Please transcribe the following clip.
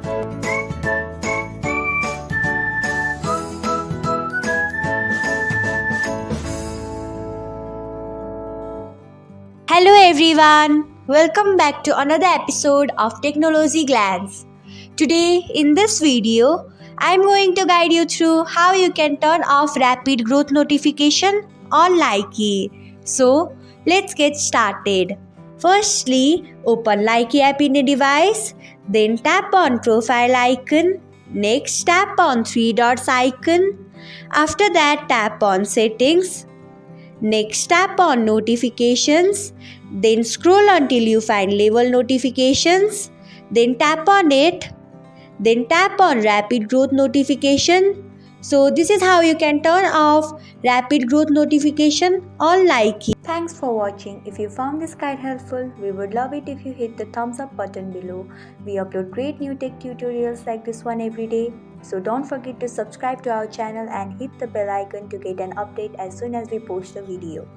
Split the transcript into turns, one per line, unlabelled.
Hello everyone, welcome back to another episode of Technologyglance. Today in this video, I'm going to guide you through how you can turn off rapid growth notification on Likee. So, let's get started. Firstly, open Likee app in a device, then tap on profile icon, next tap on three dots icon. After that, tap on settings. Next, tap on notifications, then scroll until you find label notifications, then tap on it, then tap on rapid growth notification. So this is how you can turn off rapid growth notification on Likee.
Thanks for watching. If you found this guide helpful, we would love it if you hit the thumbs up button below. We upload great new tech tutorials like this one every day. So don't forget to subscribe to our channel and hit the bell icon to get an update as soon as we post a video.